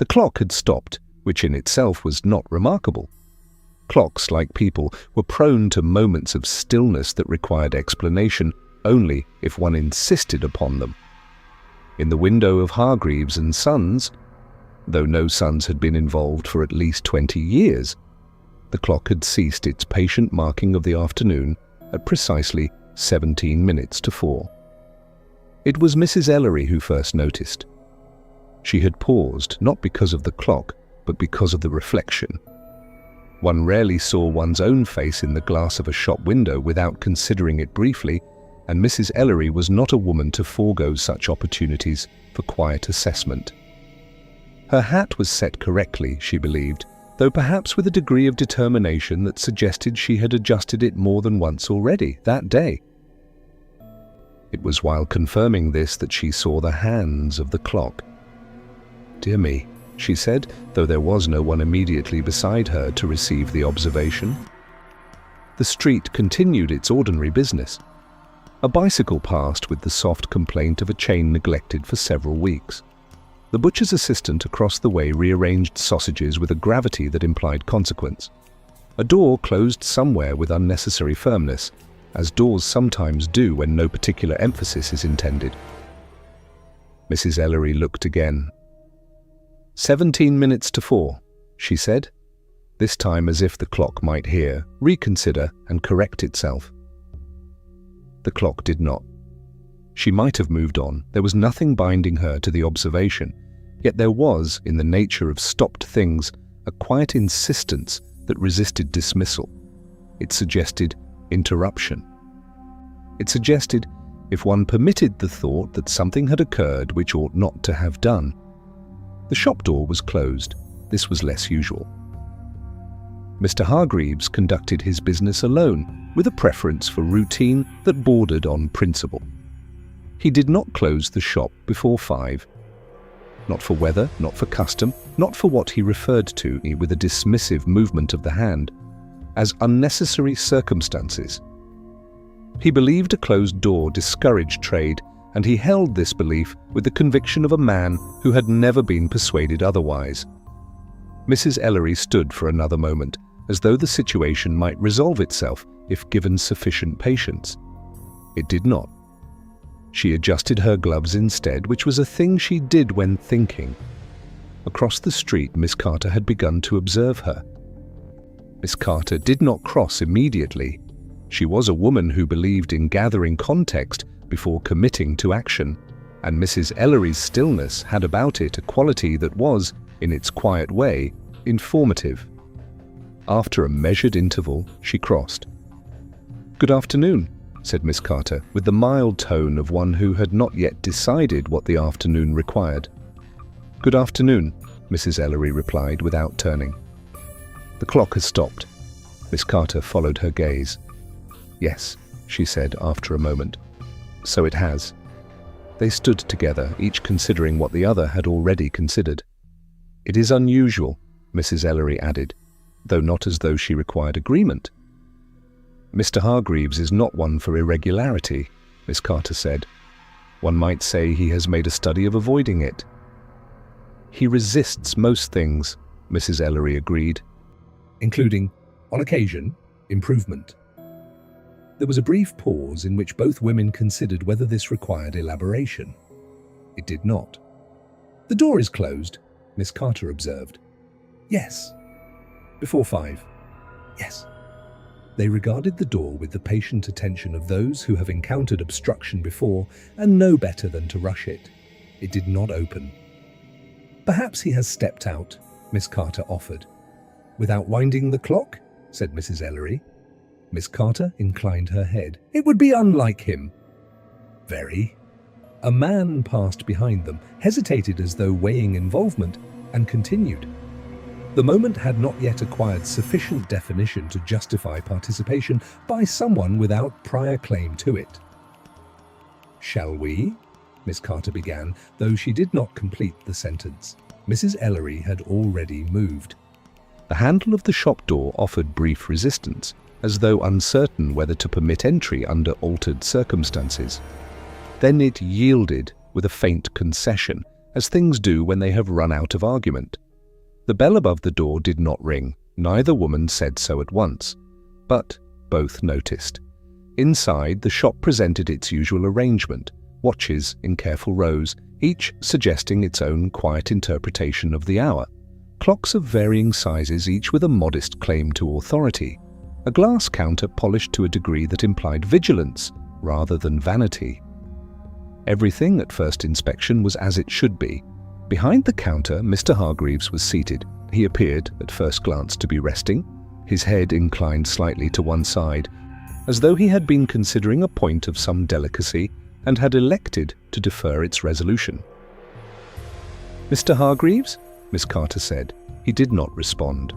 The clock had stopped, which in itself was not remarkable. Clocks, like people, were prone to moments of stillness that required explanation only if one insisted upon them. In the window of Hargreaves and Sons, though no sons had been involved for at least 20 years, the clock had ceased its patient marking of the afternoon at precisely 17 minutes to 4. It was Mrs. Ellery who first noticed. She had paused, not because of the clock, but because of the reflection. One rarely saw one's own face in the glass of a shop window without considering it briefly, and Mrs. Ellery was not a woman to forego such opportunities for quiet assessment. Her hat was set correctly, she believed, though perhaps with a degree of determination that suggested she had adjusted it more than once already that day. It was while confirming this that she saw the hands of the clock. "Dear me," she said, though there was no one immediately beside her to receive the observation. The street continued its ordinary business. A bicycle passed with the soft complaint of a chain neglected for several weeks. The butcher's assistant across the way rearranged sausages with a gravity that implied consequence. A door closed somewhere with unnecessary firmness, as doors sometimes do when no particular emphasis is intended. Mrs. Ellery looked again. 17 minutes to 4, she said, this time as if the clock might hear, reconsider, and correct itself. The clock did not. She might have moved on. There was nothing binding her to the observation, yet there was, in the nature of stopped things, a quiet insistence that resisted dismissal. It suggested interruption. It suggested, if one permitted the thought that something had occurred which ought not to have done. The shop door was closed. This was less usual. Mr. Hargreaves conducted his business alone, with a preference for routine that bordered on principle. He did not close the shop before 5. Not for weather, not for custom, not for what he referred to with a dismissive movement of the hand, as unnecessary circumstances. He believed a closed door discouraged trade, and he held this belief with the conviction of a man who had never been persuaded otherwise. Mrs. Ellery stood for another moment, as though the situation might resolve itself if given sufficient patience. It did not. She adjusted her gloves instead, which was a thing she did when thinking. Across the street, Miss Carter had begun to observe her. Miss Carter did not cross immediately. She was a woman who believed in gathering context before committing to action, and Mrs. Ellery's stillness had about it a quality that was, in its quiet way, informative. After a measured interval, she crossed. "Good afternoon," said Miss Carter, with the mild tone of one who had not yet decided what the afternoon required. "Good afternoon," Mrs. Ellery replied without turning. "The clock has stopped." Miss Carter followed her gaze. "Yes," she said after a moment. "So it has." They stood together, each considering what the other had already considered. "It is unusual," Mrs. Ellery added, though not as though she required agreement. "Mr. Hargreaves is not one for irregularity," Miss Carter said. "One might say he has made a study of avoiding it." "He resists most things," Mrs. Ellery agreed, "including, on occasion, improvement." There was a brief pause in which both women considered whether this required elaboration. It did not. "The door is closed," Miss Carter observed. "Yes." "Before 5. "Yes." They regarded the door with the patient attention of those who have encountered obstruction before and know better than to rush it. It did not open. "Perhaps he has stepped out," Miss Carter offered. "Without winding the clock?" said Mrs. Ellery. Miss Carter inclined her head. "It would be unlike him." "Very." A man passed behind them, hesitated as though weighing involvement, and continued. The moment had not yet acquired sufficient definition to justify participation by someone without prior claim to it. "Shall we?" Miss Carter began, though she did not complete the sentence. Mrs. Ellery had already moved. The handle of the shop door offered brief resistance, as though uncertain whether to permit entry under altered circumstances. Then it yielded with a faint concession, as things do when they have run out of argument. The bell above the door did not ring. Neither woman said so at once, but both noticed. Inside, the shop presented its usual arrangement, watches in careful rows, each suggesting its own quiet interpretation of the hour. Clocks of varying sizes, each with a modest claim to authority. A glass counter polished to a degree that implied vigilance rather than vanity. Everything at first inspection was as it should be. Behind the counter, Mr. Hargreaves was seated. He appeared, at first glance, to be resting, his head inclined slightly to one side, as though he had been considering a point of some delicacy and had elected to defer its resolution. "Mr. Hargreaves?" Miss Carter said. He did not respond.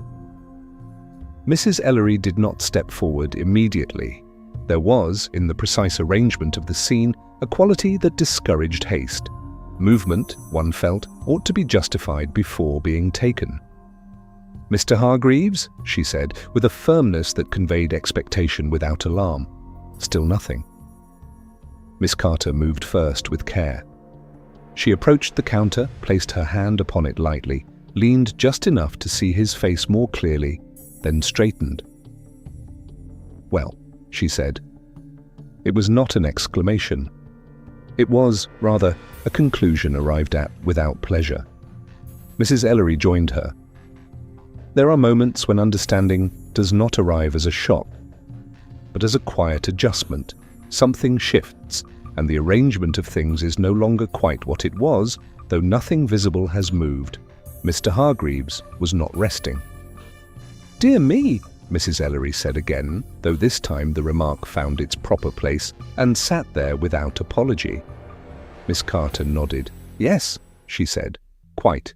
Mrs. Ellery did not step forward immediately. There was, in the precise arrangement of the scene, a quality that discouraged haste. Movement, one felt, ought to be justified before being taken. "Mr. Hargreaves?" she said, with a firmness that conveyed expectation without alarm. Still nothing. Miss Carter moved first with care. She approached the counter, placed her hand upon it lightly, leaned just enough to see his face more clearly, then straightened. "Well," she said. It was not an exclamation. It was, rather, a conclusion arrived at without pleasure. Mrs. Ellery joined her. There are moments when understanding does not arrive as a shock, but as a quiet adjustment. Something shifts, and the arrangement of things is no longer quite what it was, though nothing visible has moved. Mr. Hargreaves was not resting. "Dear me," Mrs. Ellery said again, though this time the remark found its proper place, and sat there without apology. Miss Carter nodded. "Yes," she said, "quite."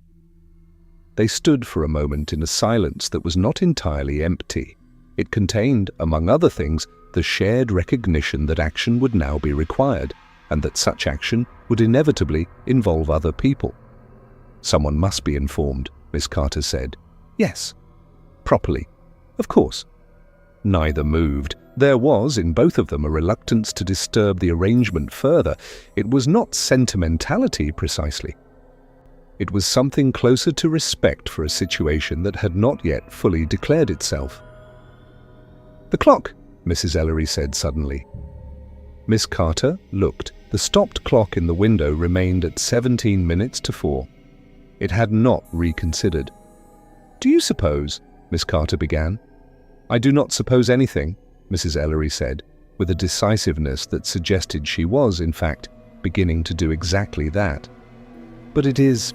They stood for a moment in a silence that was not entirely empty. It contained, among other things, the shared recognition that action would now be required, and that such action would inevitably involve other people. "Someone must be informed," Miss Carter said. "Yes. Properly. Of course." Neither moved. There was, in both of them, a reluctance to disturb the arrangement further. It was not sentimentality, precisely. It was something closer to respect for a situation that had not yet fully declared itself. "The clock," Mrs. Ellery said suddenly. Miss Carter looked. The stopped clock in the window remained at 17 minutes to 4. It had not reconsidered. "Do you suppose?" Miss Carter began. "I do not suppose anything," Mrs. Ellery said, with a decisiveness that suggested she was, in fact, beginning to do exactly that. "But it is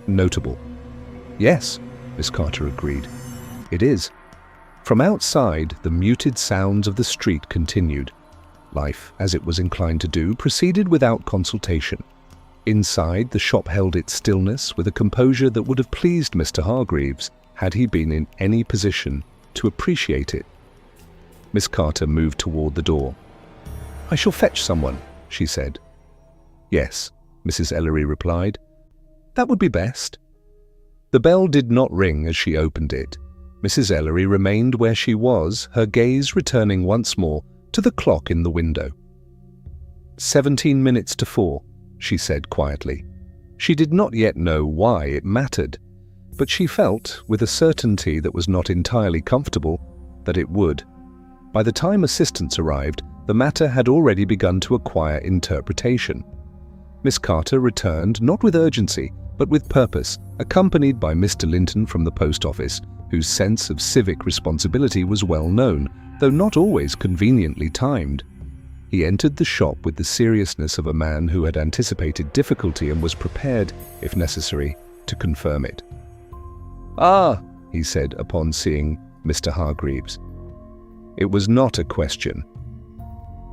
notable." "Yes," Miss Carter agreed. "It is." From outside, the muted sounds of the street continued. Life, as it was inclined to do, proceeded without consultation. Inside, the shop held its stillness with a composure that would have pleased Mr. Hargreaves had he been in any position to appreciate it. Miss Carter moved toward the door. "I shall fetch someone," she said. "Yes," Mrs. Ellery replied. "That would be best." The bell did not ring as she opened it. Mrs. Ellery remained where she was, her gaze returning once more to the clock in the window. 17 minutes to 4, she said quietly. She did not yet know why it mattered, but she felt, with a certainty that was not entirely comfortable, that it would. By the time assistance arrived, the matter had already begun to acquire interpretation. Miss Carter returned, not with urgency, but with purpose, accompanied by Mr. Linton from the post office, whose sense of civic responsibility was well known, though not always conveniently timed. He entered the shop with the seriousness of a man who had anticipated difficulty and was prepared, if necessary, to confirm it. "Ah," he said upon seeing Mr. Hargreaves. It was not a question.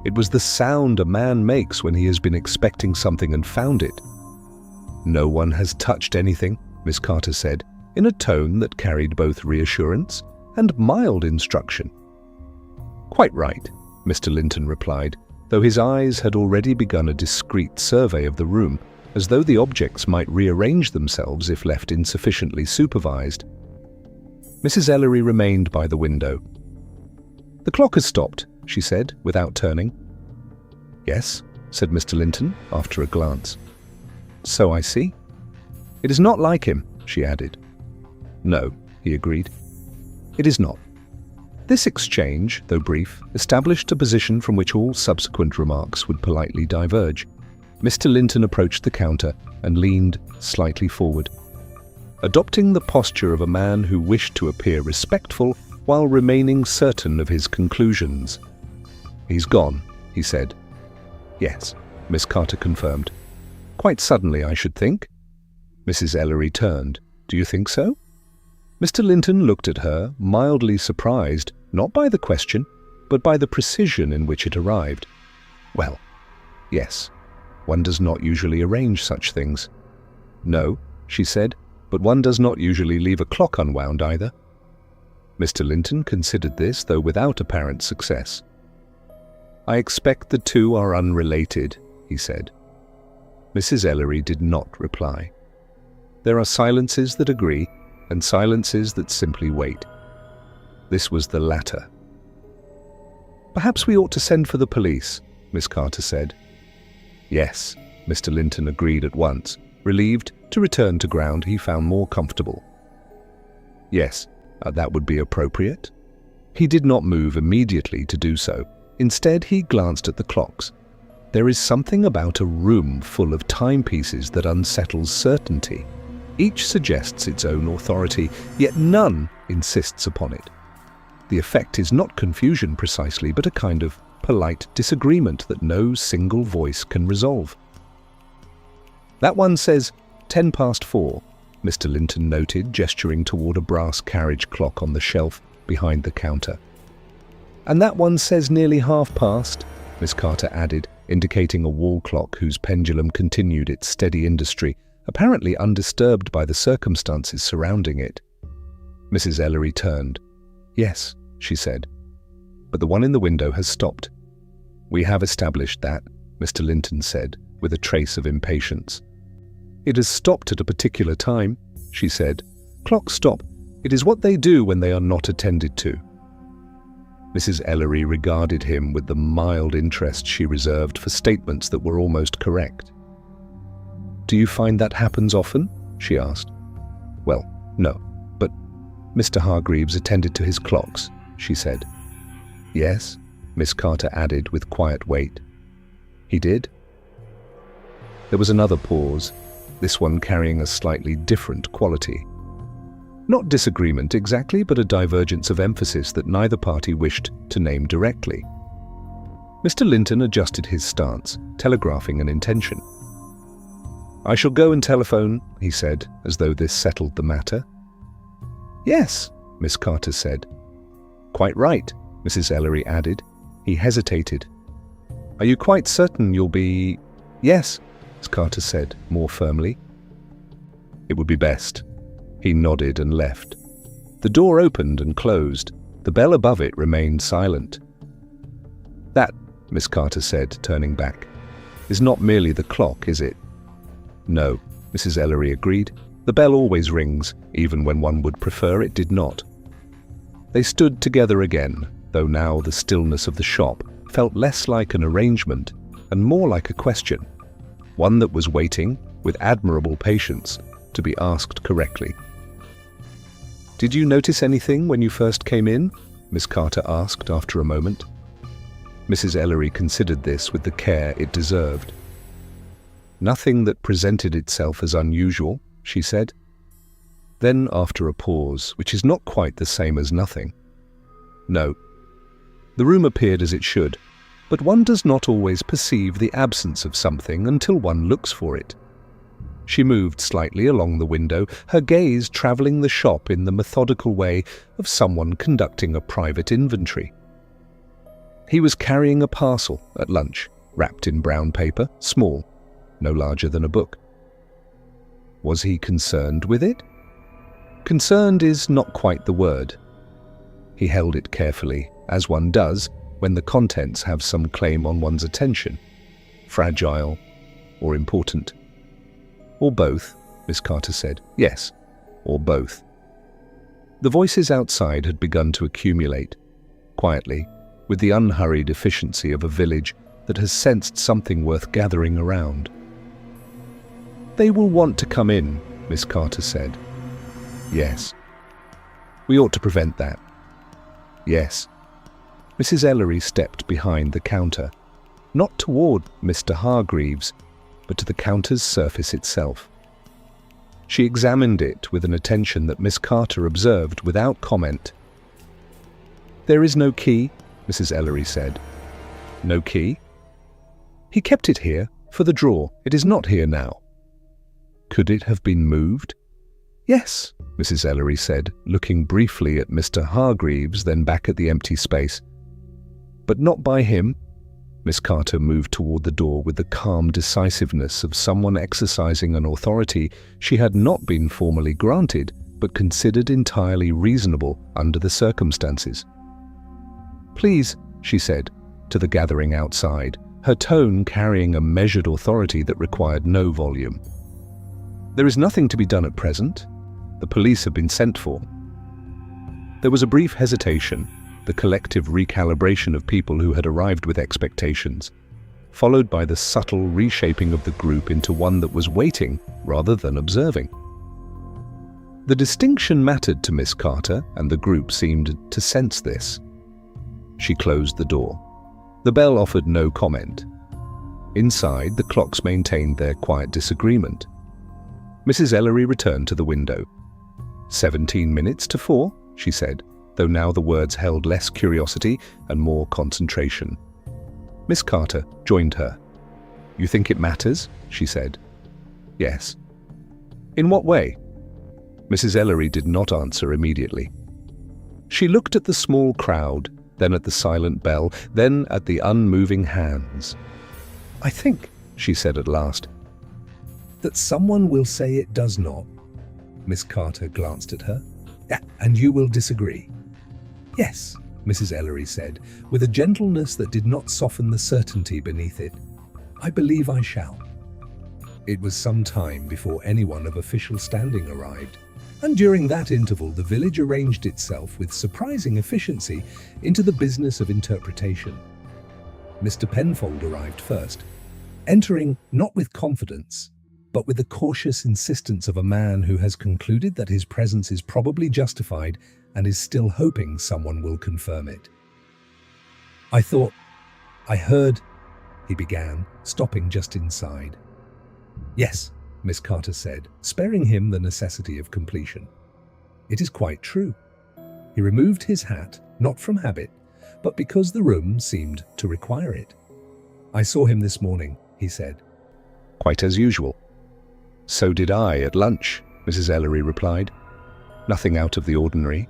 It was the sound a man makes when he has been expecting something and found it. "No one has touched anything," Miss Carter said, in a tone that carried both reassurance and mild instruction. "Quite right," Mr. Linton replied, though his eyes had already begun a discreet survey of the room, as though the objects might rearrange themselves if left insufficiently supervised. Mrs. Ellery remained by the window. "The clock has stopped," she said, without turning. "Yes," said Mr. Linton, after a glance. "So I see." "It is not like him," she added. "No," he agreed. "It is not." This exchange, though brief, established a position from which all subsequent remarks would politely diverge. Mr. Linton approached the counter and leaned slightly forward, adopting the posture of a man who wished to appear respectful while remaining certain of his conclusions. "He's gone," he said. "Yes," Miss Carter confirmed. "Quite suddenly, I should think." Mrs. Ellery turned. "Do you think so?" Mr. Linton looked at her, mildly surprised, not by the question, but by the precision in which it arrived. "Well, yes. One does not usually arrange such things." "No," she said, "but one does not usually leave a clock unwound either." Mr. Linton considered this, though without apparent success. "I expect the two are unrelated," he said. Mrs. Ellery did not reply. There are silences that agree, and silences that simply wait. This was the latter. "Perhaps we ought to send for the police," Miss Carter said. "Yes," Mr. Linton agreed at once, relieved to return to ground he found more comfortable. "Yes, that would be appropriate." He did not move immediately to do so. Instead, he glanced at the clocks. There is something about a room full of timepieces that unsettles certainty. Each suggests its own authority, yet none insists upon it. The effect is not confusion precisely, but a kind of polite disagreement that no single voice can resolve. "That one says 4:10, Mr. Linton noted, gesturing toward a brass carriage clock on the shelf behind the counter. "And that one says nearly past," Miss Carter added, indicating a wall clock whose pendulum continued its steady industry, apparently undisturbed by the circumstances surrounding it. Mrs. Ellery turned. "Yes," she said. "But the one in the window has stopped." "We have established that," Mr. Linton said, with a trace of impatience. "It has stopped at a particular time," she said. "Clocks stop. It is what they do when they are not attended to." Mrs. Ellery regarded him with the mild interest she reserved for statements that were almost correct. "Do you find that happens often?" she asked. "Well, no, but Mr. Hargreaves attended to his clocks," she said. "Yes," Miss Carter added with quiet weight. "He did?" There was another pause, this one carrying a slightly different quality. Not disagreement exactly, but a divergence of emphasis that neither party wished to name directly. Mr. Linton adjusted his stance, telegraphing an intention. "I shall go and telephone," he said, as though this settled the matter. "Yes," Miss Carter said. "Quite right," Mrs. Ellery added. He hesitated. "Are you quite certain you'll be—" "Yes," Miss Carter said, more firmly. "It would be best." He nodded and left. The door opened and closed. The bell above it remained silent. "That," Miss Carter said, turning back, "is not merely the clock, is it?" "No," Mrs. Ellery agreed. "The bell always rings, even when one would prefer it did not." They stood together again, though now the stillness of the shop felt less like an arrangement and more like a question, one that was waiting, with admirable patience, to be asked correctly. "Did you notice anything when you first came in?" Miss Carter asked after a moment. Mrs. Ellery considered this with the care it deserved. "Nothing that presented itself as unusual," she said. Then, after a pause, which is not quite the same as nothing, "No. The room appeared as it should, but one does not always perceive the absence of something until one looks for it." She moved slightly along the window, her gaze travelling the shop in the methodical way of someone conducting a private inventory. "He was carrying a parcel at lunch, wrapped in brown paper, small, no larger than a book." "Was he concerned with it?" "Concerned is not quite the word." He held it carefully, as one does when the contents have some claim on one's attention, fragile or important. "Or both," Miss Carter said. "Yes, or both." The voices outside had begun to accumulate, quietly, with the unhurried efficiency of a village that has sensed something worth gathering around. "They will want to come in," Miss Carter said. Yes. We ought to prevent that. Yes. Mrs. Ellery stepped behind the counter, not toward Mr. Hargreaves, but to the counter's surface itself. She examined it with an attention that Miss Carter observed without comment. There is no key, Mrs. Ellery said. No key? He kept it here, for the drawer. It is not here now. Could it have been moved? Yes, Mrs. Ellery said, looking briefly at Mr. Hargreaves, then back at the empty space. But not by him. Miss Carter moved toward the door with the calm decisiveness of someone exercising an authority she had not been formally granted, but considered entirely reasonable under the circumstances. Please, she said, to the gathering outside, her tone carrying a measured authority that required no volume. There is nothing to be done at present. The police have been sent for. There was a brief hesitation, the collective recalibration of people who had arrived with expectations, followed by the subtle reshaping of the group into one that was waiting rather than observing. The distinction mattered to Miss Carter, and the group seemed to sense this. She closed the door. The bell offered no comment. Inside, the clocks maintained their quiet disagreement. Mrs. Ellery returned to the window. 17 minutes to 4, she said, though now the words held less curiosity and more concentration. Miss Carter joined her. You think it matters? She said. Yes. In what way? Mrs. Ellery did not answer immediately. She looked at the small crowd, then at the silent bell, then at the unmoving hands. I think, she said at last, that someone will say it does not. Miss Carter glanced at her. And you will disagree? Yes, Mrs. Ellery said, with a gentleness that did not soften the certainty beneath it. I believe I shall. It was some time before anyone of official standing arrived, and during that interval the village arranged itself with surprising efficiency into the business of interpretation. Mr. Penfold arrived first, entering not with confidence, but with the cautious insistence of a man who has concluded that his presence is probably justified and is still hoping someone will confirm it. I heard, he began, stopping just inside. Yes, Miss Carter said, sparing him the necessity of completion. It is quite true. He removed his hat, not from habit, but because the room seemed to require it. I saw him this morning, he said. Quite as usual. So did I at lunch, Mrs. Ellery replied. Nothing out of the ordinary.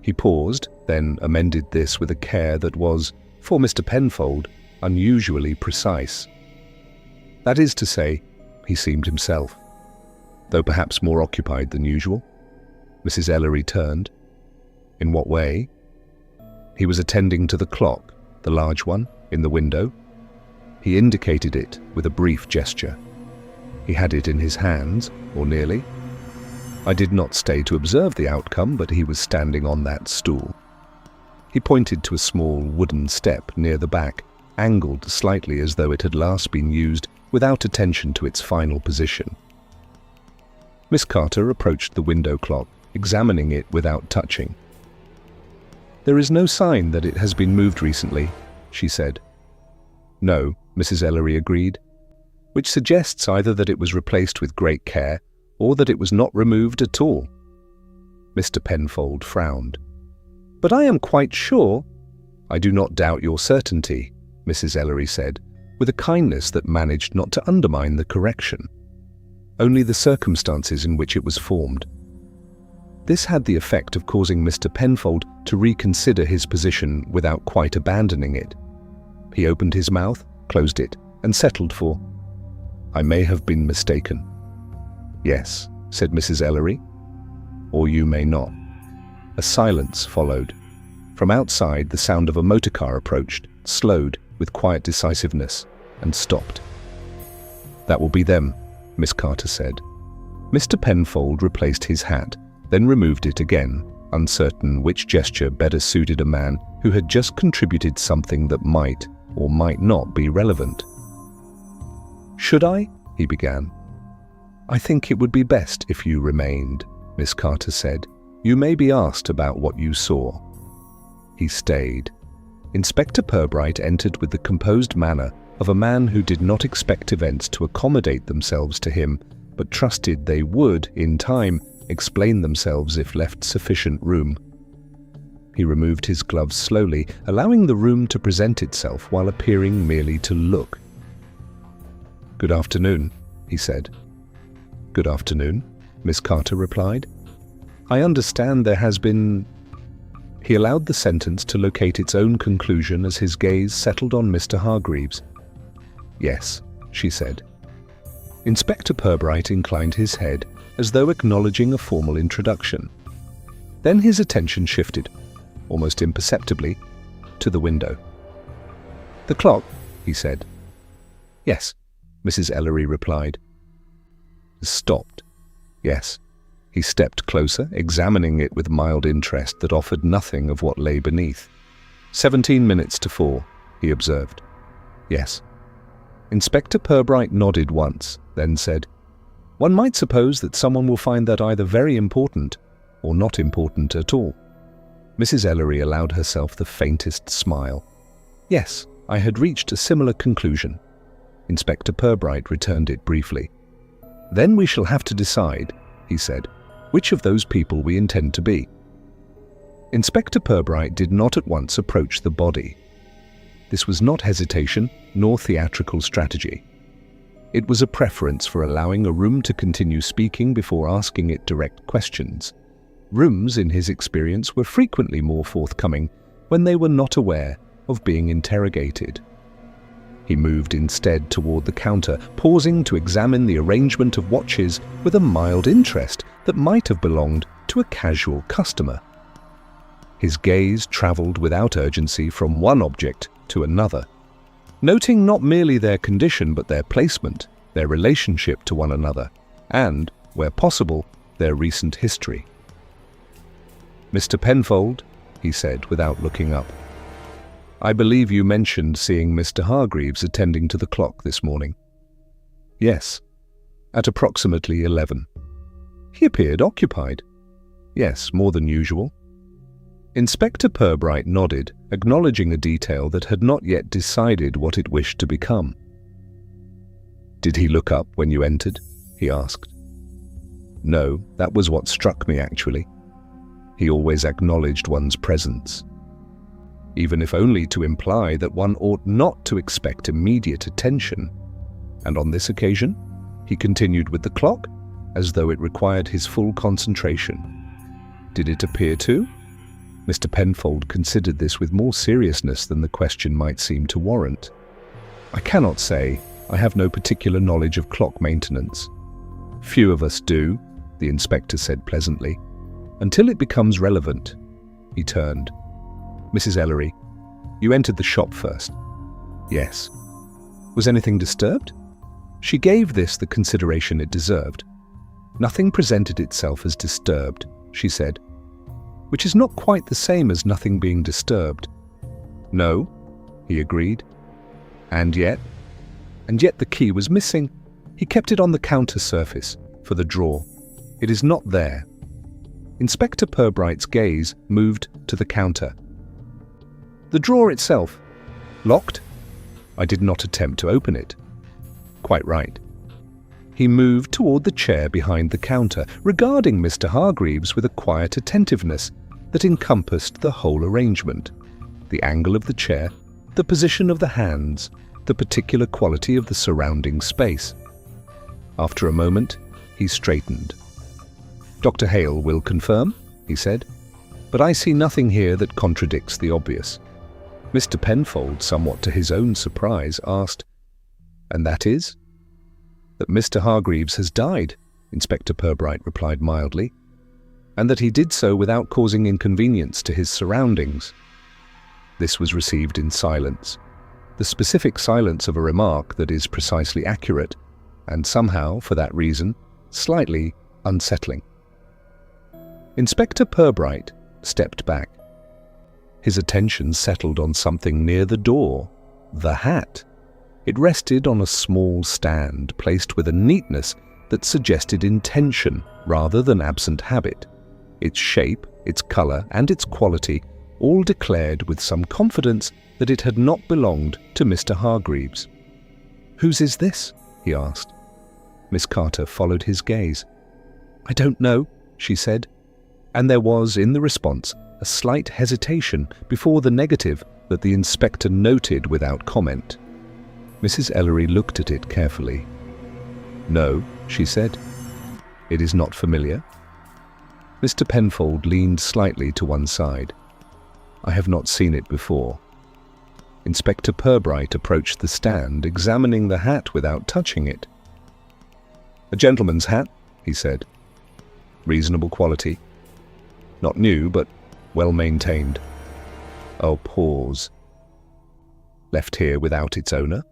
He paused, then amended this with a care that was, for Mr. Penfold, unusually precise. That is to say, he seemed himself, though perhaps more occupied than usual. Mrs. Ellery turned. In what way? He was attending to the clock, the large one, in the window. He indicated it with a brief gesture. He had it in his hands, or nearly. I did not stay to observe the outcome, but he was standing on that stool. He pointed to a small wooden step near the back, angled slightly as though it had last been used without attention to its final position. Miss Carter approached the window clock, examining it without touching. There is no sign that it has been moved recently, she said. No, Mrs. Ellery agreed, which suggests either that it was replaced with great care or that it was not removed at all. Mr. Penfold frowned. But I am quite sure. I do not doubt your certainty, Mrs. Ellery said, with a kindness that managed not to undermine the correction. Only the circumstances in which it was formed. This had the effect of causing Mr. Penfold to reconsider his position without quite abandoning it. He opened his mouth, closed it, and settled for, I may have been mistaken. Yes, said Mrs. Ellery, or you may not. A silence followed. From outside, the sound of a motor car approached, slowed with quiet decisiveness, and stopped. That will be them, Miss Carter said. Mr. Penfold replaced his hat, then removed it again, uncertain which gesture better suited a man who had just contributed something that might or might not be relevant. Should I? He began. "I think it would be best if you remained," Miss Carter said. "You may be asked about what you saw." He stayed. Inspector Purbright entered with the composed manner of a man who did not expect events to accommodate themselves to him, but trusted they would, in time, explain themselves if left sufficient room. He removed his gloves slowly, allowing the room to present itself while appearing merely to look. "Good afternoon," he said. "Good afternoon," Miss Carter replied. "I understand there has been—" He allowed the sentence to locate its own conclusion as his gaze settled on Mr. Hargreaves. "Yes," she said. Inspector Purbright inclined his head as though acknowledging a formal introduction. Then his attention shifted, almost imperceptibly, to the window. "The clock," he said. "Yes," Mrs. Ellery replied. Stopped. "Yes." He stepped closer, examining it with mild interest that offered nothing of what lay beneath. 17 minutes to 4, he observed. "Yes." Inspector Purbright nodded once, then said, "One might suppose that someone will find that either very important or not important at all." Mrs. Ellery allowed herself the faintest smile. "Yes, I had reached a similar conclusion." Inspector Purbright returned it briefly. "Then we shall have to decide," he said, "which of those people we intend to be." Inspector Purbright did not at once approach the body. This was not hesitation nor theatrical strategy. It was a preference for allowing a room to continue speaking before asking it direct questions. Rooms, in his experience, were frequently more forthcoming when they were not aware of being interrogated. He moved instead toward the counter, pausing to examine the arrangement of watches with a mild interest that might have belonged to a casual customer. His gaze traveled without urgency from one object to another, noting not merely their condition but their placement, their relationship to one another, and, where possible, their recent history. "Mr. Penfold," he said without looking up, "I believe you mentioned seeing Mr. Hargreaves attending to the clock this morning." "Yes, at approximately 11. "He appeared occupied." "Yes, more than usual." Inspector Purbright nodded, acknowledging a detail that had not yet decided what it wished to become. "Did he look up when you entered?" he asked. "No, that was what struck me actually. He always acknowledged one's presence, even if only to imply that one ought not to expect immediate attention. And on this occasion, he continued with the clock, as though it required his full concentration. Did it appear to?" Mr. Penfold considered this with more seriousness than the question might seem to warrant. "I cannot say. I have no particular knowledge of clock maintenance." "Few of us do," the inspector said pleasantly, "until it becomes relevant." He turned. "Mrs. Ellery, you entered the shop first." "Yes." "Was anything disturbed?" She gave this the consideration it deserved. "Nothing presented itself as disturbed," she said, "which is not quite the same as nothing being disturbed." "No," he agreed. And yet the key was missing. He kept it on the counter surface, for the drawer. "It is not there." Inspector Purbright's gaze moved to the counter. "The drawer itself. Locked?" "I did not attempt to open it." "Quite right." He moved toward the chair behind the counter, regarding Mr. Hargreaves with a quiet attentiveness that encompassed the whole arrangement. The angle of the chair, the position of the hands, the particular quality of the surrounding space. After a moment, he straightened. "Dr. Hale will confirm," he said, "but I see nothing here that contradicts the obvious." Mr. Penfold, somewhat to his own surprise, asked, "And that is?" "That Mr. Hargreaves has died," Inspector Purbright replied mildly, "and that he did so without causing inconvenience to his surroundings." This was received in silence, the specific silence of a remark that is precisely accurate, and somehow, for that reason, slightly unsettling. Inspector Purbright stepped back. His attention settled on something near the door, the hat. It rested on a small stand placed with a neatness that suggested intention rather than absent habit. Its shape, its colour, and its quality all declared with some confidence that it had not belonged to Mr. Hargreaves. "Whose is this?" he asked. Miss Carter followed his gaze. "I don't know," she said, and there was, in the response, a slight hesitation before the negative that the inspector noted without comment. Mrs. Ellery looked at it carefully. "No," she said. "It is not familiar." Mr. Penfold leaned slightly to one side. "I have not seen it before." Inspector Purbright approached the stand, examining the hat without touching it. "A gentleman's hat," he said. "Reasonable quality. Not new, but well maintained." Oh, pause. "Left here without its owner?"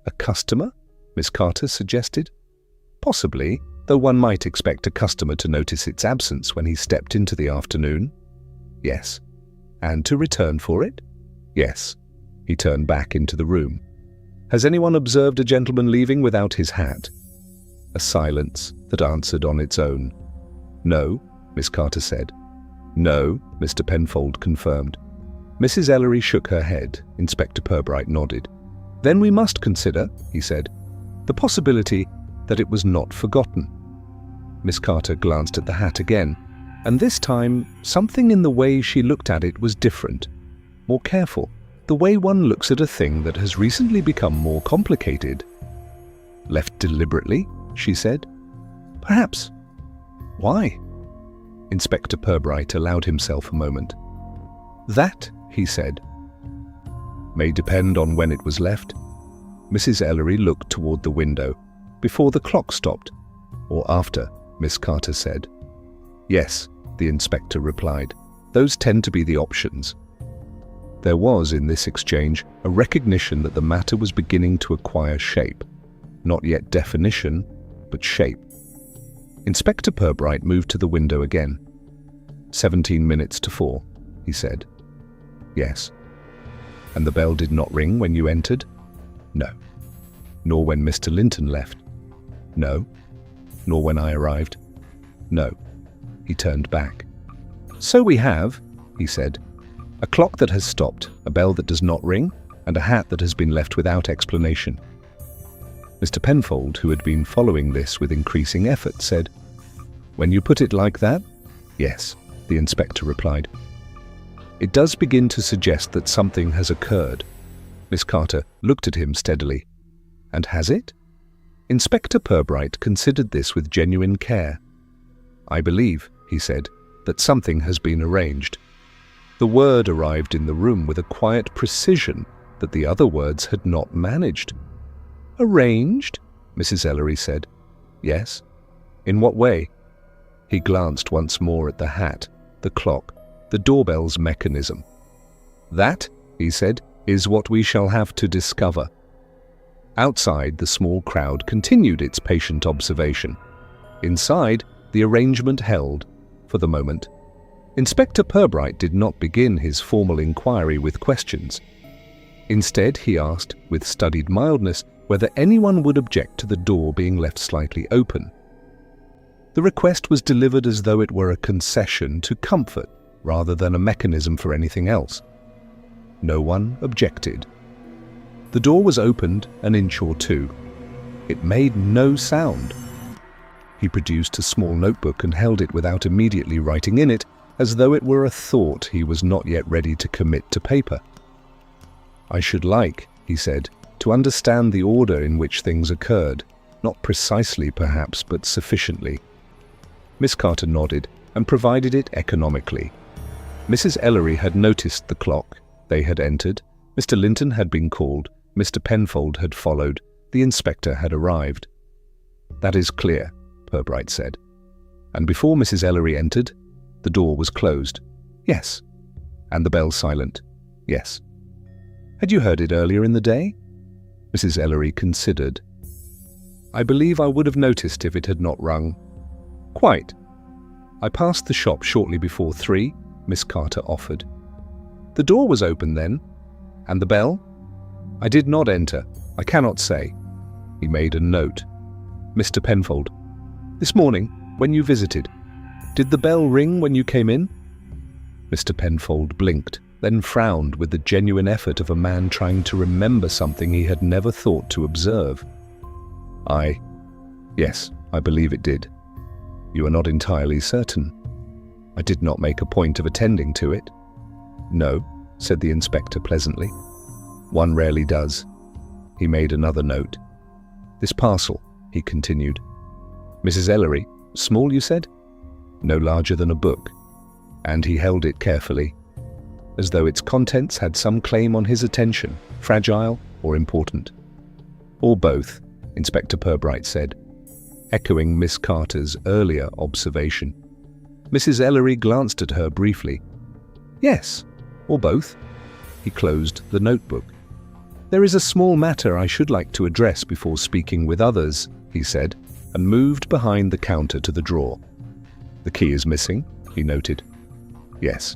"A customer?" Miss Carter suggested. "Possibly, though one might expect a customer to notice its absence when he stepped into the afternoon." "Yes." "And to return for it?" "Yes." He turned back into the room. "Has anyone observed a gentleman leaving without his hat?" A silence that answered on its own. "No," Miss Carter said. "No," Mr. Penfold confirmed. Mrs. Ellery shook her head. Inspector Purbright nodded. "Then we must consider," he said, "the possibility that it was not forgotten." Miss Carter glanced at the hat again, and this time something in the way she looked at it was different, more careful, the way one looks at a thing that has recently become more complicated. "Left deliberately?" she said. "Perhaps." "Why?" Inspector Purbright allowed himself a moment. "That," he said, "may depend on when it was left." Mrs. Ellery looked toward the window. "Before the clock stopped, or after?" Miss Carter said. "Yes," the inspector replied. "Those tend to be the options." There was, in this exchange, a recognition that the matter was beginning to acquire shape. Not yet definition, but shape. Inspector Purbright moved to the window again. 17 minutes to 4, he said. "Yes." "And the bell did not ring when you entered?" "No." "Nor when Mr. Linton left?" "No." "Nor when I arrived?" "No." He turned back. "So we have," he said, "a clock that has stopped, a bell that does not ring, and a hat that has been left without explanation." Mr. Penfold, who had been following this with increasing effort, said, "When you put it like that, yes," the inspector replied. "It does begin to suggest that something has occurred." Miss Carter looked at him steadily. "And has it?" Inspector Purbright considered this with genuine care. "I believe," he said, "that something has been arranged." The word arrived in the room with a quiet precision that the other words had not managed. "Arranged?" Mrs. Ellery said. "Yes." "In what way?" He glanced once more at the hat, the clock, the doorbell's mechanism. "That," he said, "is what we shall have to discover." Outside, the small crowd continued its patient observation. Inside, the arrangement held, for the moment. Inspector Purbright did not begin his formal inquiry with questions. Instead, he asked, with studied mildness, whether anyone would object to the door being left slightly open. The request was delivered as though it were a concession to comfort rather than a mechanism for anything else. No one objected. The door was opened an inch or two. It made no sound. He produced a small notebook and held it without immediately writing in it, as though it were a thought he was not yet ready to commit to paper. "I should like," he said, "to understand the order in which things occurred, not precisely perhaps, but sufficiently." Miss Carter nodded and provided it economically. Mrs. Ellery had noticed the clock. They had entered. Mr. Linton had been called. Mr. Penfold had followed. The inspector had arrived. "That is clear," Purbright said. "And before Mrs. Ellery entered, the door was closed." "Yes." "And the bell silent?" "Yes." "Had you heard it earlier in the day?" Mrs. Ellery considered. "I believe I would have noticed if it had not rung." "Quite." "I passed the shop shortly before 3, Miss Carter offered. "The door was open then?" "And the bell?" "I did not enter. I cannot say." He made a note. "Mr. Penfold, This morning, when you visited. Did the bell ring when you came in?" Mr. Penfold blinked, then frowned with the genuine effort of a man trying to remember something he had never thought to observe. Yes, I believe it did." "You are not entirely certain?" "I did not make a point of attending to it." "No," said the inspector pleasantly. "One rarely does." He made another note. "This parcel," he continued. "Mrs. Ellery, small, you said?" "No larger than a book." And he held it carefully, as though its contents had some claim on his attention, fragile or important. "Or both," Inspector Purbright said, echoing Miss Carter's earlier observation. Mrs. Ellery glanced at her briefly. "Yes, or both." He closed the notebook. "There is a small matter I should like to address before speaking with others," he said, and moved behind the counter to the drawer. "The key is missing," he noted. "Yes.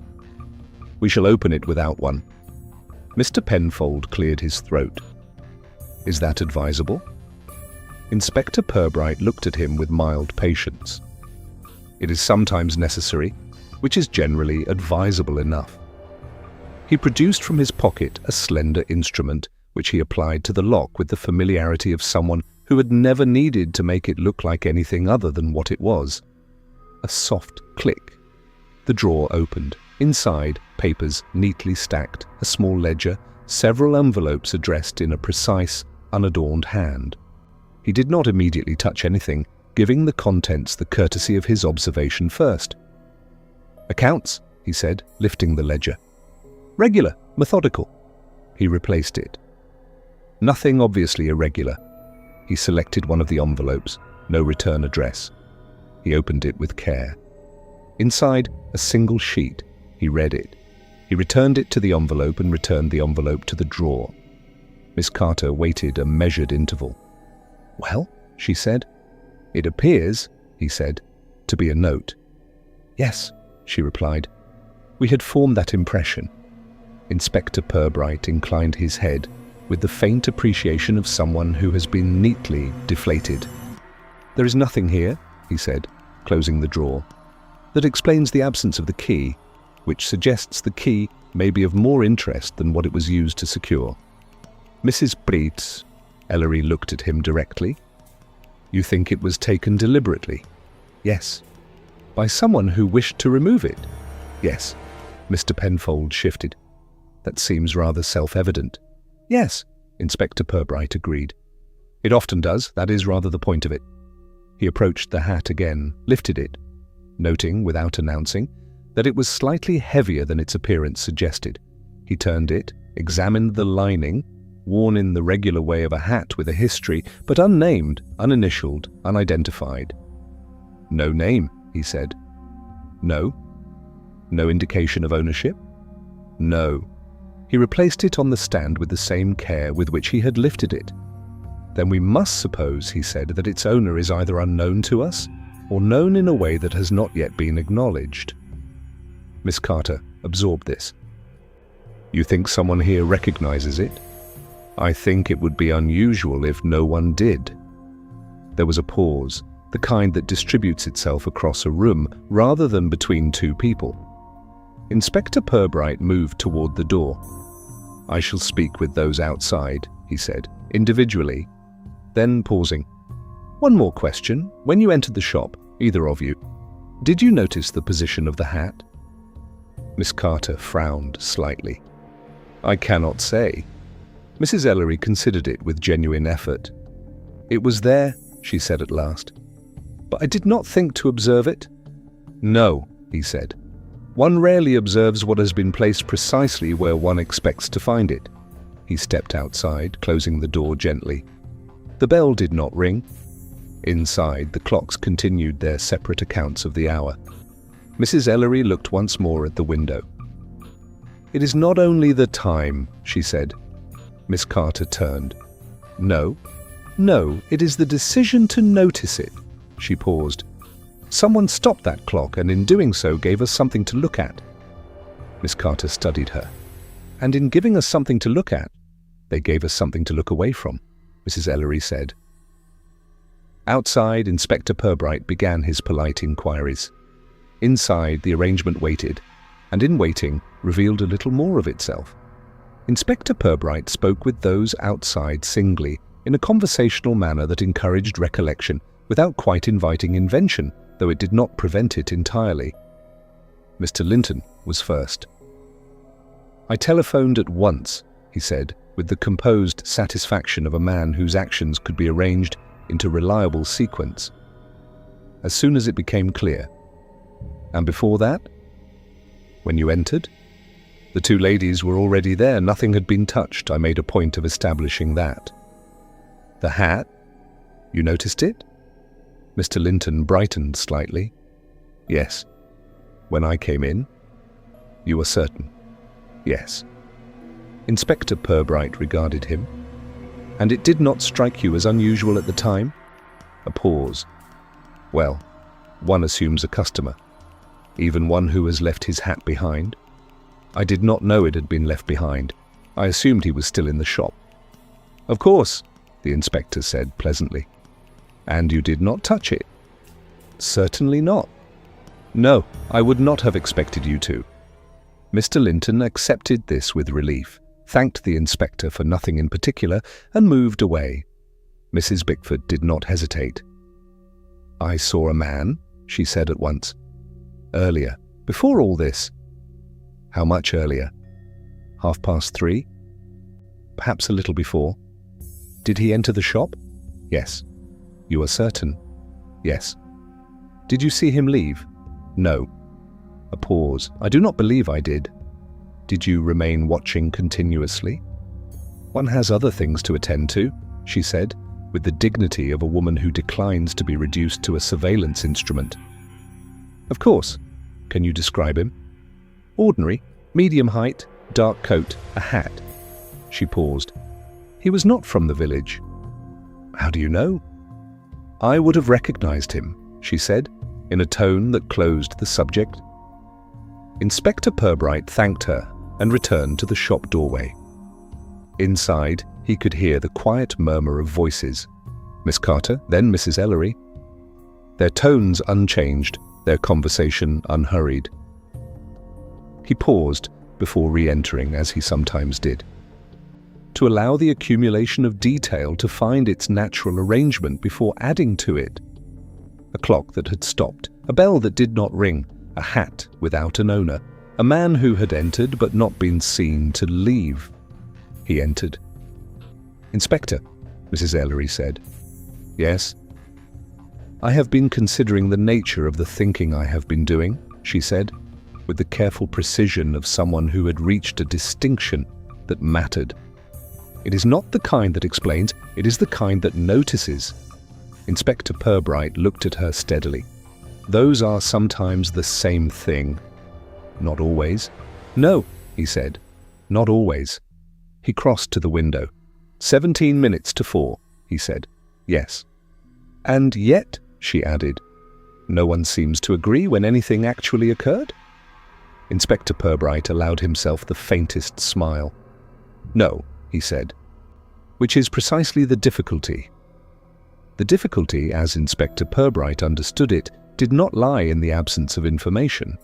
We shall open it without one." Mr. Penfold cleared his throat. "Is that advisable?" Inspector Purbright looked at him with mild patience. "It is sometimes necessary, which is generally advisable enough." He produced from his pocket a slender instrument, which he applied to the lock with the familiarity of someone who had never needed to make it look like anything other than what it was. A soft click. The drawer opened. Inside, papers neatly stacked, a small ledger, several envelopes addressed in a precise, unadorned hand. He did not immediately touch anything, giving the contents the courtesy of his observation first. "Accounts," he said, lifting the ledger. "Regular, methodical." He replaced it. "Nothing obviously irregular." He selected one of the envelopes, no return address. He opened it with care. Inside, a single sheet. He read it. He returned it to the envelope and returned the envelope to the drawer. Miss Carter waited a measured interval. "Well?" she said. "It appears," he said, "to be a note." "Yes," she replied. "We had formed that impression." Inspector Purbright inclined his head with the faint appreciation of someone who has been neatly deflated. "There is nothing here," he said, closing the drawer, "that explains the absence of the key, which suggests the key may be of more interest than what it was used to secure." "Mrs. Purbright," Ellery looked at him directly. "You think it was taken deliberately?" "Yes." "By someone who wished to remove it?" "Yes." Mr. Penfold shifted. "That seems rather self-evident." "Yes," Inspector Purbright agreed. "It often does. That is rather the point of it." He approached the hat again, lifted it, noting, without announcing, that it was slightly heavier than its appearance suggested. He turned it, examined the lining, worn in the regular way of a hat with a history, but unnamed, uninitialed, unidentified. "No name," he said. "No." "No indication of ownership?" "No." He replaced it on the stand with the same care with which he had lifted it. "Then we must suppose," he said, "that its owner is either unknown to us or known in a way that has not yet been acknowledged." Miss Carter absorbed this. "You think someone here recognizes it?" "I think it would be unusual if no one did." There was a pause, the kind that distributes itself across a room rather than between two people. Inspector Purbright moved toward the door. "I shall speak with those outside," he said, "individually." Then, pausing, "One more question. When you entered the shop, either of you, did you notice the position of the hat?" Miss Carter frowned slightly. "I cannot say." Mrs. Ellery considered it with genuine effort. "It was there," she said at last. "But I did not think to observe it." "No," he said. "One rarely observes what has been placed precisely where one expects to find it." He stepped outside, closing the door gently. The bell did not ring. Inside, the clocks continued their separate accounts of the hour. Mrs. Ellery looked once more at the window. "It is not only the time," she said. Miss Carter turned. No, it is the decision to notice it." She paused. "Someone stopped that clock and in doing so gave us something to look at." Miss Carter studied her. "And in giving us something to look at, they gave us something to look away from," Mrs. Ellery said. Outside, Inspector Purbright began his polite inquiries. Inside, the arrangement waited, and in waiting, revealed a little more of itself. Inspector Purbright spoke with those outside singly, in a conversational manner that encouraged recollection, without quite inviting invention, though it did not prevent it entirely. Mr. Linton was first. "I telephoned at once," he said, with the composed satisfaction of a man whose actions could be arranged into reliable sequence. "As soon as it became clear." "And before that?" "When you entered?" "The two ladies were already there. Nothing had been touched. I made a point of establishing that." "The hat? You noticed it?" Mr. Linton brightened slightly. "Yes." "When I came in?" "You are certain?" "Yes." Inspector Purbright regarded him. "And it did not strike you as unusual at the time?" A pause. "Well, one assumes a customer, even one who has left his hat behind. I did not know it had been left behind. I assumed he was still in the shop." "Of course," the inspector said pleasantly. "And you did not touch it?" "Certainly not." "No, I would not have expected you to." Mr. Linton accepted this with relief, thanked the inspector for nothing in particular, and moved away. Mrs. Bickford did not hesitate. "I saw a man," she said at once. "Earlier, before all this." "How much earlier?" 3:30. "Perhaps a little before." "Did he enter the shop?" "Yes." "You are certain?" "Yes." "Did you see him leave?" "No." A pause. "I do not believe I did." "Did you remain watching continuously?" "One has other things to attend to," she said, with the dignity of a woman who declines to be reduced to a surveillance instrument. "Of course. Can you describe him?" "Ordinary, medium height, dark coat, a hat." She paused. "He was not from the village." "How do you know?" "I would have recognized him," she said, in a tone that closed the subject. Inspector Purbright thanked her and returned to the shop doorway. Inside, he could hear the quiet murmur of voices. Miss Carter, then Mrs. Ellery. Their tones unchanged, their conversation unhurried. He paused before re-entering, as he sometimes did, to allow the accumulation of detail to find its natural arrangement before adding to it. A clock that had stopped, a bell that did not ring, a hat without an owner, a man who had entered but not been seen to leave. He entered. "Inspector," Mrs. Ellery said. "Yes?" "I have been considering the nature of the thinking I have been doing," she said, with the careful precision of someone who had reached a distinction that mattered. "It is not the kind that explains, it is the kind that notices." Inspector Purbright looked at her steadily. "Those are sometimes the same thing." "Not always." "No," he said, "not always." He crossed to the window. 17 minutes to 4, he said. "Yes." "And yet," she added, "no one seems to agree when anything actually occurred?" Inspector Purbright allowed himself the faintest smile. "No," he said, "which is precisely the difficulty." The difficulty, as Inspector Purbright understood it, did not lie in the absence of information.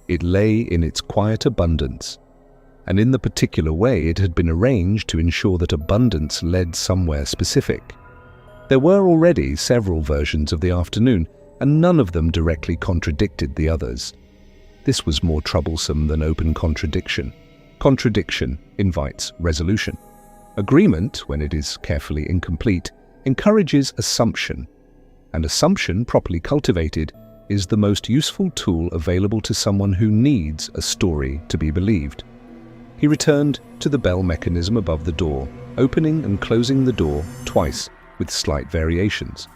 It lay in its quiet abundance, and in the particular way it had been arranged to ensure that abundance led somewhere specific. There were already several versions of the afternoon, and none of them directly contradicted the others. This was more troublesome than open contradiction. Contradiction invites resolution. Agreement, when it is carefully incomplete, encourages assumption, and assumption, properly cultivated, is the most useful tool available to someone who needs a story to be believed. He returned to the bell mechanism above the door, opening and closing the door twice, with slight variations.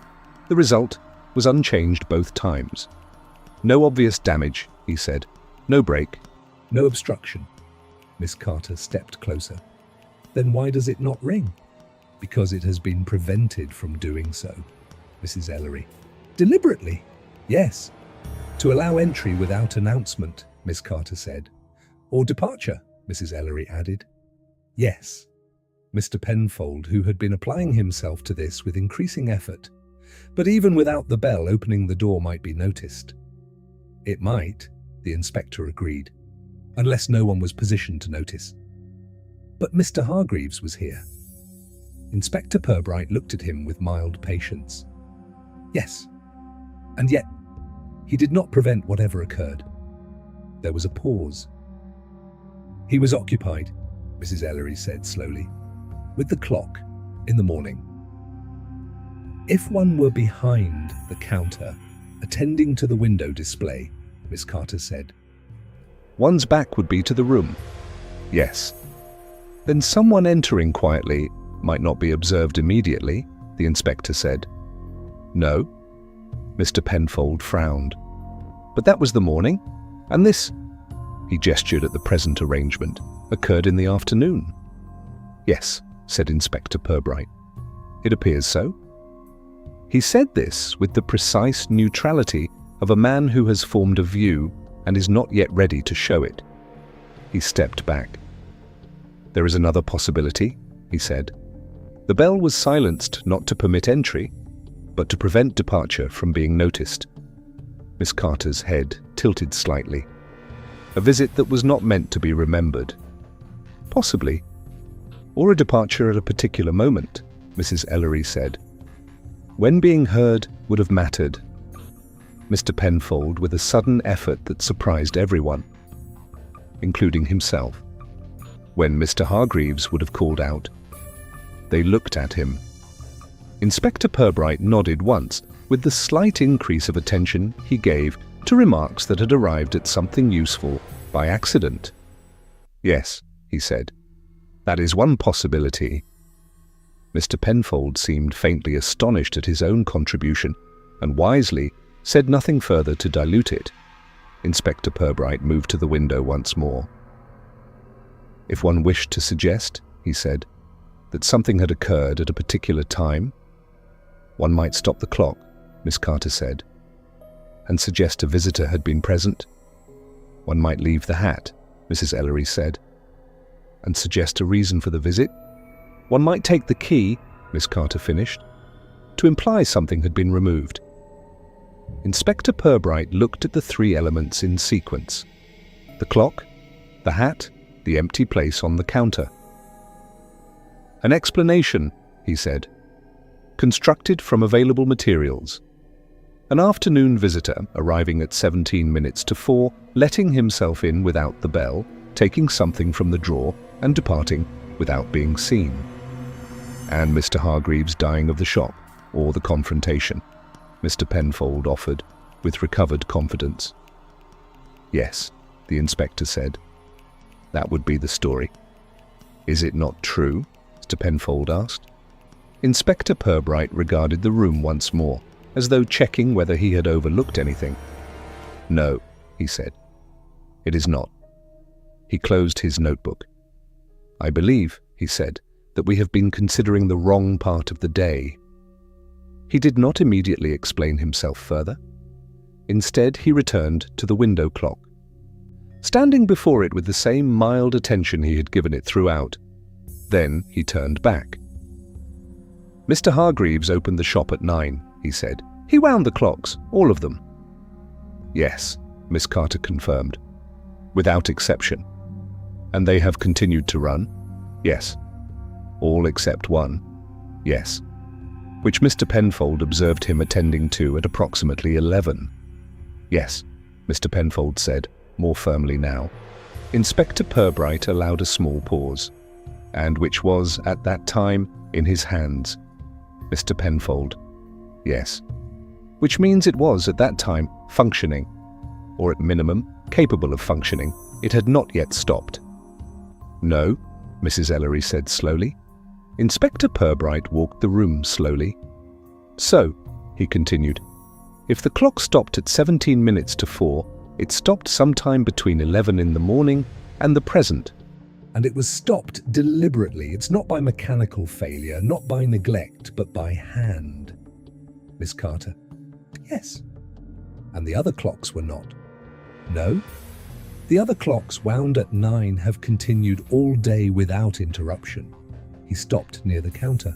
The result was unchanged both times. "No obvious damage," he said. "No break. No obstruction." Miss Carter stepped closer. "Then why does it not ring?" "Because it has been prevented from doing so." Mrs. Ellery. "Deliberately?" "Yes." "To allow entry without announcement," Miss Carter said. "Or departure," Mrs. Ellery added. "Yes." Mr. Penfold, who had been applying himself to this with increasing effort, But even without the bell, opening the door might be noticed. It might, the inspector agreed, unless no one was positioned to notice. But Mr. Hargreaves was here. Inspector Purbright looked at him with mild patience. Yes, and yet he did not prevent whatever occurred. There was a pause. He was occupied, Mrs. Ellery said slowly, with the clock in the morning. If one were behind the counter, attending to the window display, Miss Carter said. One's back would be to the room. Yes. Then someone entering quietly might not be observed immediately, the inspector said. No. Mr. Penfold frowned. But that was the morning, and this, he gestured at the present arrangement, occurred in the afternoon. Yes, said Inspector Purbright. It appears so. He said this with the precise neutrality of a man who has formed a view and is not yet ready to show it. He stepped back. There is another possibility, he said. The bell was silenced not to permit entry, but to prevent departure from being noticed. Miss Carter's head tilted slightly. A visit that was not meant to be remembered. Possibly. Or a departure at a particular moment, Mrs. Ellery said. When being heard would have mattered. Mr. Penfold with a sudden effort that surprised everyone, including himself. When Mr. Hargreaves would have called out. They looked at him. Inspector Purbright nodded once, with the slight increase of attention he gave to remarks that had arrived at something useful by accident. Yes, he said. That is one possibility. Mr. Penfold seemed faintly astonished at his own contribution, and wisely said nothing further to dilute it. Inspector Purbright moved to the window once more. If one wished to suggest, he said, that something had occurred at a particular time, one might stop the clock, Miss Carter said, and suggest a visitor had been present. One might leave the hat, Mrs. Ellery said, and suggest a reason for the visit. One might take the key, Miss Carter finished, to imply something had been removed. Inspector Purbright looked at the three elements in sequence: the clock, the hat, the empty place on the counter. An explanation, he said, constructed from available materials. An afternoon visitor arriving at 17 minutes to 4, letting himself in without the bell, taking something from the drawer and departing without being seen. And Mr. Hargreaves dying of the shock or the confrontation, Mr. Penfold offered with recovered confidence. Yes, the inspector said. That would be the story. Is it not true? Mr. Penfold asked. Inspector Purbright regarded the room once more, as though checking whether he had overlooked anything. No, he said. It is not. He closed his notebook. I believe, he said, that we have been considering the wrong part of the day. He did not immediately explain himself further. Instead, he returned to the window clock. Standing before it with the same mild attention he had given it throughout. Then he turned back. Mr. Hargreaves opened the shop at 9, he said. He wound the clocks, all of them. Yes, Miss Carter confirmed, without exception. And they have continued to run? Yes. All except one? Yes. Which Mr. Penfold observed him attending to at approximately 11. Yes, Mr. Penfold said, more firmly now. Inspector Purbright allowed a small pause, and which was, at that time, in his hands. Mr. Penfold. Yes. Which means it was, at that time, functioning, or at minimum, capable of functioning. It had not yet stopped. No, Mrs. Ellery said slowly. Inspector Purbright walked the room slowly. So, he continued, if the clock stopped at 17 minutes to 4, it stopped sometime between 11 in the morning and the present. And it was stopped deliberately. It's not by mechanical failure, not by neglect, but by hand. Miss Carter. Yes. And the other clocks were not. No. The other clocks wound at 9 have continued all day without interruption. He stopped near the counter,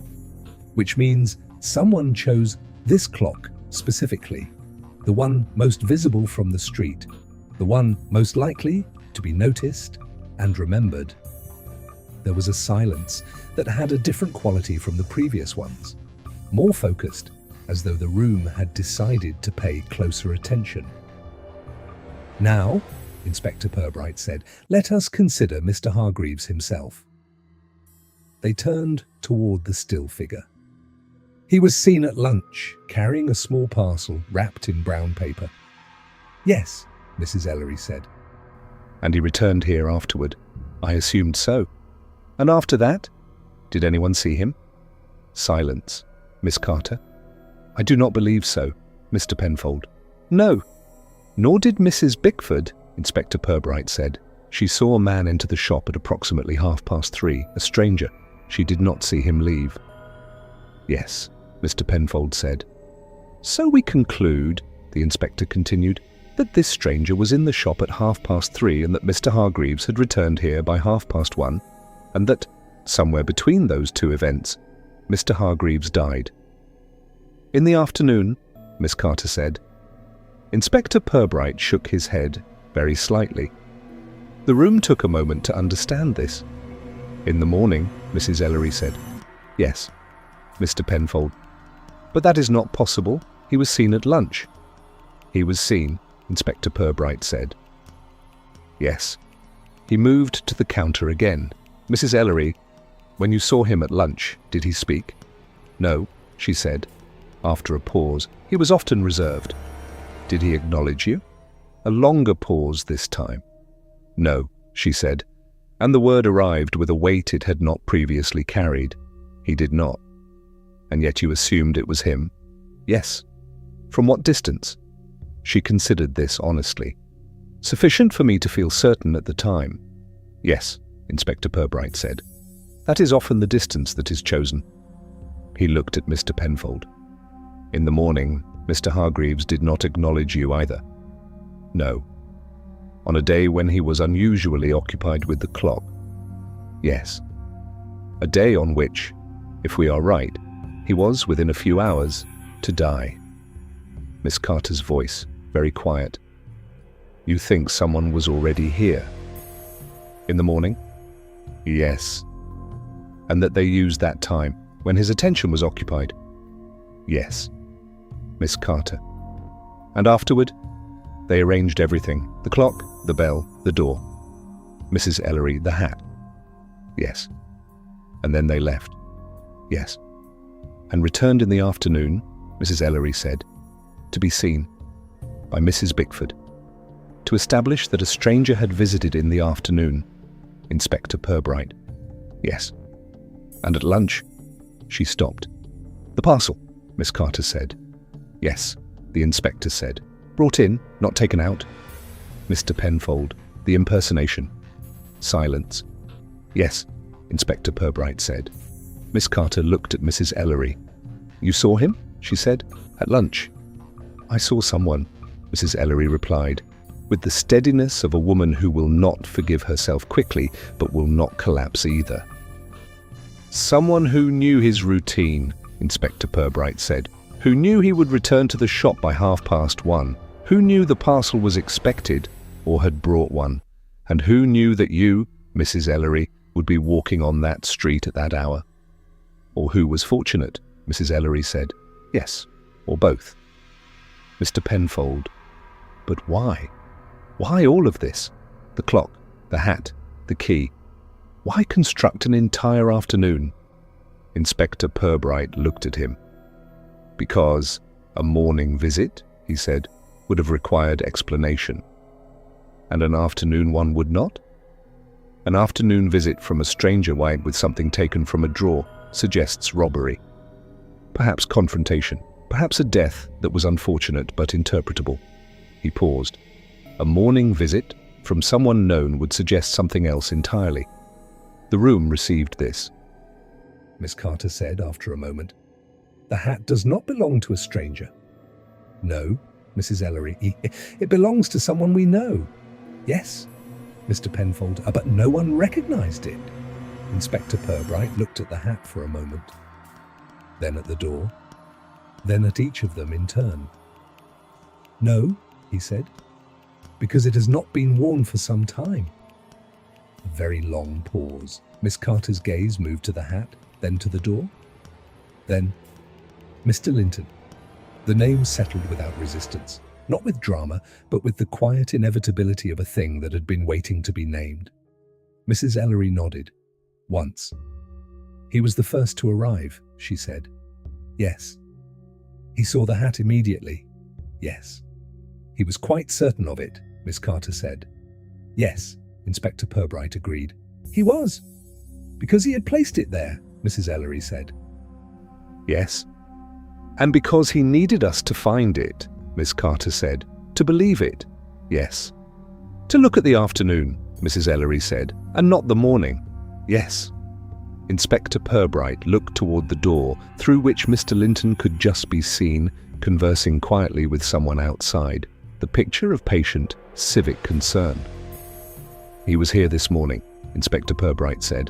which means someone chose This clock, specifically, the one most visible from the street, the one most likely to be noticed and remembered. There was a silence that had a different quality from the previous ones, more focused, as though the room had decided to pay closer attention. "Now," Inspector Purbright said, "let us consider Mr. Hargreaves himself." They turned toward the still figure. "He was seen at lunch, carrying a small parcel wrapped in brown paper." "Yes," Mrs. Ellery said. "And he returned here afterward." "I assumed so." "And after that? Did anyone see him?" Silence. "Miss Carter?" "I do not believe so." "Mr. Penfold?" "No." "Nor did Mrs. Bickford," Inspector Purbright said. "She saw a man enter the shop at approximately 3:30, a stranger. She did not see him leave." "Yes," Mr. Penfold said. "So we conclude," the inspector continued, "that this stranger was in the shop at 3:30 and that Mr. Hargreaves had returned here by 1:30, and that, somewhere between those two events, Mr. Hargreaves died." "In the afternoon," Miss Carter said. Inspector Purbright shook his head very slightly. The room took a moment to understand this. "In the morning," Mrs. Ellery said. "Yes." Mr. Penfold. "But that is not possible. He was seen at lunch." "He was seen," Inspector Purbright said. "Yes." He moved to the counter again. "Mrs. Ellery, when you saw him at lunch, did he speak?" "No," she said. After a pause, he was often reserved. "Did he acknowledge you?" A longer pause this time. "No," she said, and the word arrived with a weight it had not previously carried. "He did not." "And yet you assumed it was him?" "Yes." "From what distance?" She considered this honestly. "Sufficient for me to feel certain at the time." "Yes," Inspector Purbright said. "That is often the distance that is chosen." He looked at Mr. Penfold. "In the morning, Mr. Hargreaves did not acknowledge you either?" "No." "On a day when he was unusually occupied with the clock?" "Yes." "A day on which, if we are right, he was, within a few hours, to die?" Miss Carter's voice, very quiet. "You think someone was already here?" "In the morning?" "Yes." "And that they used that time, when his attention was occupied?" "Yes." Miss Carter. "And afterward?" "They arranged everything, the clock, the bell, the door." Mrs. Ellery, "The hat?" "Yes." "And then they left?" "Yes." "And returned in the afternoon," Mrs. Ellery said, "to be seen by Mrs. Bickford." "To establish that a stranger had visited in the afternoon." Inspector Purbright. "Yes." "And at lunch?" She stopped. "The parcel," Miss Carter said. "Yes," the inspector said. "Brought in, not taken out." Mr. Penfold, "The impersonation." Silence. "Yes," Inspector Purbright said. Miss Carter looked at Mrs. Ellery. "You saw him?" she said. "At lunch?" "I saw someone," Mrs. Ellery replied, with the steadiness of a woman who will not forgive herself quickly, but will not collapse either. "Someone who knew his routine," Inspector Purbright said, "who knew he would return to the shop by 1:30, who knew the parcel was expected or had brought one, and who knew that you, Mrs. Ellery, would be walking on that street at that hour." "Or who was fortunate," Mrs. Ellery said. "Yes, or both." Mr. Penfold. "But why? Why all of this? The clock, the hat, the key. Why construct an entire afternoon?" Inspector Purbright looked at him. "Because a morning visit," he said, "would have required explanation." "And an afternoon one would not?" "An afternoon visit from a stranger white with something taken from a drawer suggests robbery. Perhaps confrontation, perhaps a death that was unfortunate but interpretable." He paused. "A morning visit from someone known would suggest something else entirely." The room received this. Miss Carter said after a moment, "The hat does not belong to a stranger." "No," Mrs. Ellery, it belongs to someone we know." "Yes," Mr. Penfold, "but no one recognized it." Inspector Purbright looked at the hat for a moment, then at the door. then at each of them in turn. "No," he said, "because it has not been worn for some time." A very long pause. Miss Carter's gaze moved to the hat, then to the door. Then, "Mr. Linton." The name settled without resistance, not with drama, but with the quiet inevitability of a thing that had been waiting to be named. Mrs. Ellery nodded. "Once." "He was the first to arrive," she said. "Yes." "He saw the hat immediately." "Yes." "He was quite certain of it," Miss Carter said. "Yes," Inspector Purbright agreed. "He was. Because he had placed it there," Mrs. Ellery said. "Yes. And because he needed us to find it," Miss Carter said. "To believe it." "Yes." "To look at the afternoon," Mrs. Ellery said, "and not the morning." "Yes." Inspector Purbright looked toward the door, through which Mr. Linton could just be seen, conversing quietly with someone outside, the picture of patient, civic concern. "He was here this morning," Inspector Purbright said.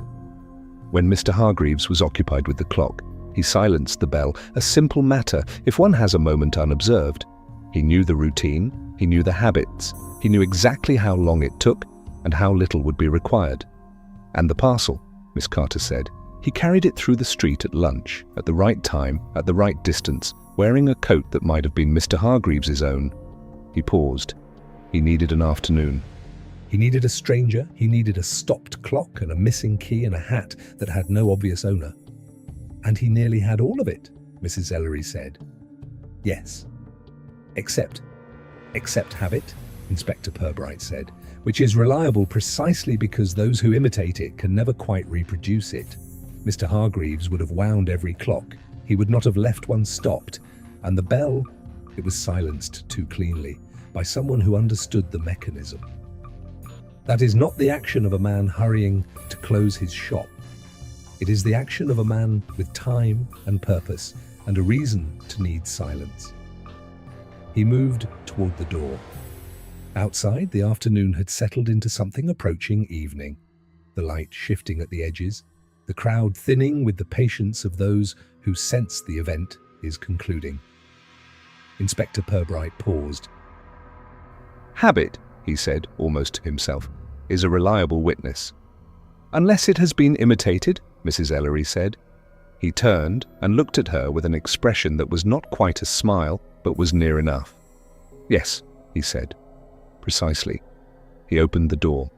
"When Mr. Hargreaves was occupied with the clock, he silenced the bell, a simple matter if one has a moment unobserved. He knew the routine, he knew the habits, he knew exactly how long it took and how little would be required. And the parcel," Miss Carter said. "He carried it through the street at lunch, at the right time, at the right distance, wearing a coat that might have been Mr. Hargreaves's own." He paused. He needed an afternoon. He needed a stranger, he needed a stopped clock and a missing key and a hat that had no obvious owner. "And he nearly had all of it," Mrs. Ellery said. "Yes. Except habit," Inspector Purbright said, "which is reliable precisely because those who imitate it can never quite reproduce it. Mr. Hargreaves would have wound every clock. He would not have left one stopped. And the bell, it was silenced too cleanly by someone who understood the mechanism. That is not the action of a man hurrying to close his shop. It is the action of a man with time and purpose and a reason to need silence." He moved toward the door. Outside, the afternoon had settled into something approaching evening, the light shifting at the edges, the crowd thinning with the patience of those who sense the event is concluding. Inspector Purbright paused. "Habit," he said, almost to himself, "is a reliable witness." "Unless it has been imitated," Mrs. Ellery said. He turned and looked at her with an expression that was not quite a smile, but was near enough. "Yes," he said. "Precisely." He opened the door.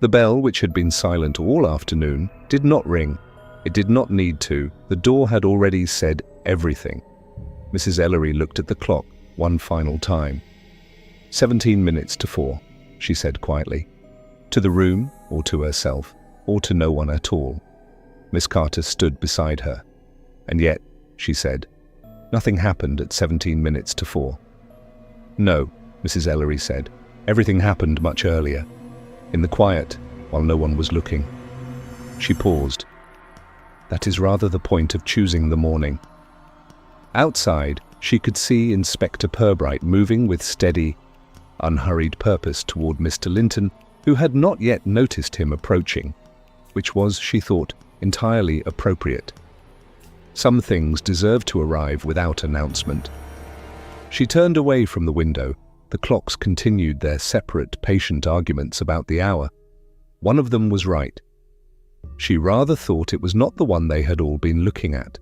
The bell, which had been silent all afternoon, did not ring. It did not need to. The door had already said everything. Mrs. Ellery looked at the clock one final time. 17 minutes to 4, she said quietly. To the room, or to herself, or to no one at all. Miss Carter stood beside her. "And yet," she said, "nothing happened at 17 minutes to 4. "No," Mrs. Ellery said. "Everything happened much earlier. In the quiet, while no one was looking." She paused. "That is rather the point of choosing the morning." Outside, she could see Inspector Purbright moving with steady, unhurried purpose toward Mr. Linton, who had not yet noticed him approaching, which was, she thought, entirely appropriate. Some things deserve to arrive without announcement. She turned away from the window. The clocks continued their separate, patient arguments about the hour. One of them was right. She rather thought it was not the one they had all been looking at.